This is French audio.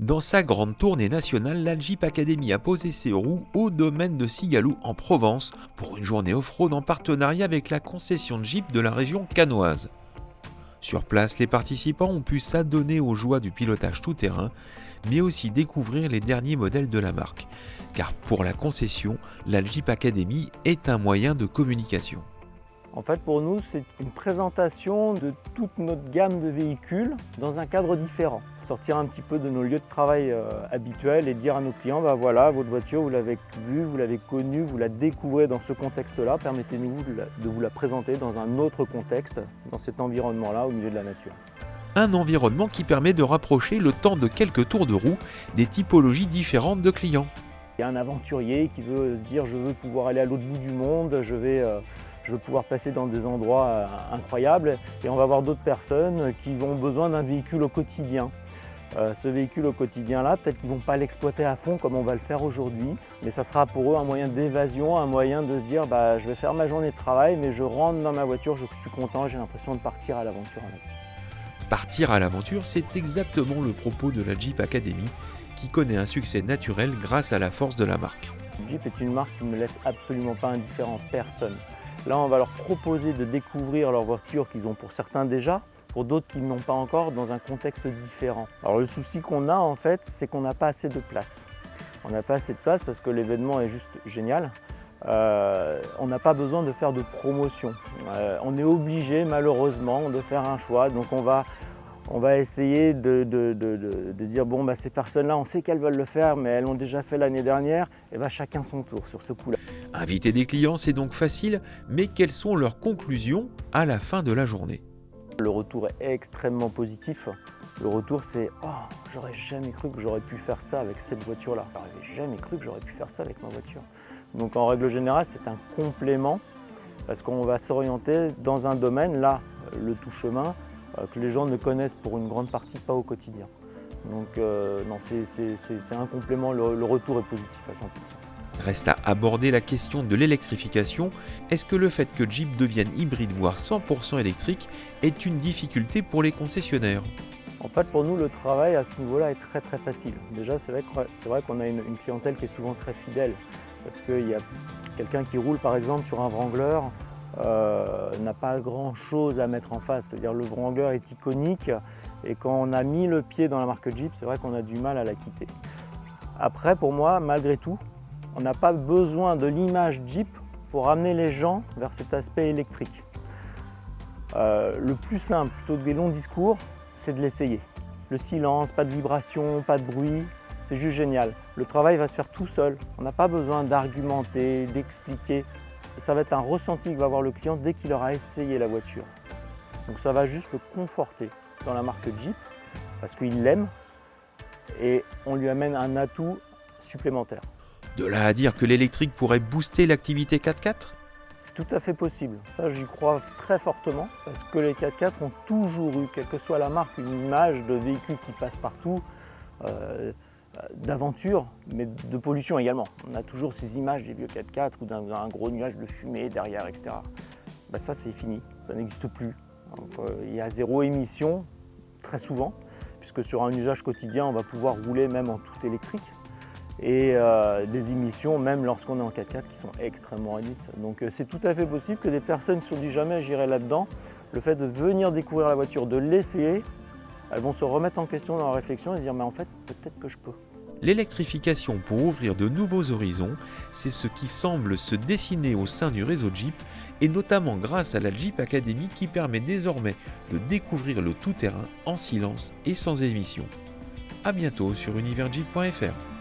Dans sa grande tournée nationale, la Jeep Academy a posé ses roues au domaine de Cigaloux en Provence pour une journée off-road en partenariat avec la concession de Jeep de la région cannoise. Sur place, les participants ont pu s'adonner aux joies du pilotage tout-terrain, mais aussi découvrir les derniers modèles de la marque. Car pour la concession, la Jeep Academy est un moyen de communication. En fait, pour nous, c'est une présentation de toute notre gamme de véhicules dans un cadre différent. Sortir un petit peu de nos lieux de travail habituels et dire à nos clients, voilà, votre voiture, vous l'avez vue, vous l'avez connue, vous la découvrez dans ce contexte-là. Permettez-nous de vous la présenter dans un autre contexte, dans cet environnement-là, au milieu de la nature. Un environnement qui permet de rapprocher le temps de quelques tours de roue des typologies différentes de clients. Il y a un aventurier qui veut se dire, je veux pouvoir aller à l'autre bout du monde, je veux pouvoir passer dans des endroits incroyables, et on va avoir d'autres personnes qui ont besoin d'un véhicule au quotidien. Ce véhicule au quotidien-là, peut-être qu'ils ne vont pas l'exploiter à fond comme on va le faire aujourd'hui, mais ça sera pour eux un moyen d'évasion, un moyen de se dire je vais faire ma journée de travail, mais je rentre dans ma voiture, je suis content, j'ai l'impression de partir à l'aventure avec. Partir à l'aventure, c'est exactement le propos de la Jeep Academy, qui connaît un succès naturel grâce à la force de la marque. Jeep est une marque qui ne laisse absolument pas indifférent personne. Là, on va leur proposer de découvrir leur voiture qu'ils ont pour certains déjà, pour d'autres qui n'ont pas encore, dans un contexte différent. Alors le souci qu'on a en fait, c'est qu'on n'a pas assez de place. On n'a pas assez de place parce que l'événement est juste génial. On n'a pas besoin de faire de promotion. On est obligé malheureusement de faire un choix, donc on va essayer de dire ces personnes-là, on sait qu'elles veulent le faire, mais elles l'ont déjà fait l'année dernière, et chacun son tour sur ce coup-là. Inviter des clients, c'est donc facile, mais quelles sont leurs conclusions à la fin de la journée ? Le retour est extrêmement positif. Le retour, c'est « Oh, j'aurais jamais cru que j'aurais pu faire ça avec cette voiture-là. J'aurais jamais cru que j'aurais pu faire ça avec ma voiture. » Donc en règle générale, c'est un complément, parce qu'on va s'orienter dans un domaine, là, le tout chemin, que les gens ne connaissent pour une grande partie pas au quotidien. Donc non, c'est un complément, le retour est positif à 100%. Reste à aborder la question de l'électrification. Est-ce que le fait que Jeep devienne hybride, voire 100% électrique, est une difficulté pour les concessionnaires ? En fait, pour nous, le travail à ce niveau-là est très très facile. Déjà, c'est vrai qu'on a une clientèle qui est souvent très fidèle, parce qu'il y a quelqu'un qui roule par exemple sur un Wrangler, n'a pas grand-chose à mettre en face. C'est-à-dire le Wrangler est iconique, et quand on a mis le pied dans la marque Jeep, c'est vrai qu'on a du mal à la quitter. Après, pour moi, malgré tout, on n'a pas besoin de l'image Jeep pour amener les gens vers cet aspect électrique. Le plus simple, plutôt que des longs discours, c'est de l'essayer. Le silence, pas de vibration, pas de bruit, c'est juste génial. Le travail va se faire tout seul. On n'a pas besoin d'argumenter, d'expliquer. Ça va être un ressenti que va avoir le client dès qu'il aura essayé la voiture. Donc ça va juste le conforter dans la marque Jeep parce qu'il l'aime et on lui amène un atout supplémentaire. De là à dire que l'électrique pourrait booster l'activité 4x4 ? C'est tout à fait possible. Ça, j'y crois très fortement parce que les 4x4 ont toujours eu, quelle que soit la marque, une image de véhicule qui passe partout, d'aventure, mais de pollution également. On a toujours ces images des vieux 4x4 ou d'un gros nuage de fumée derrière, etc. Ça, c'est fini. Ça n'existe plus. Donc, il y a zéro émission, très souvent, puisque sur un usage quotidien, on va pouvoir rouler même en tout électrique. Et des émissions, même lorsqu'on est en 4x4, qui sont extrêmement réduites. Donc c'est tout à fait possible que des personnes se disent jamais j'irai là-dedans. Le fait de venir découvrir la voiture, de l'essayer, elles vont se remettre en question dans leur réflexion et se dire mais en fait peut-être que je peux. L'électrification pour ouvrir de nouveaux horizons, c'est ce qui semble se dessiner au sein du réseau Jeep, et notamment grâce à la Jeep Academy qui permet désormais de découvrir le tout-terrain en silence et sans émission. A bientôt sur universjeep.fr.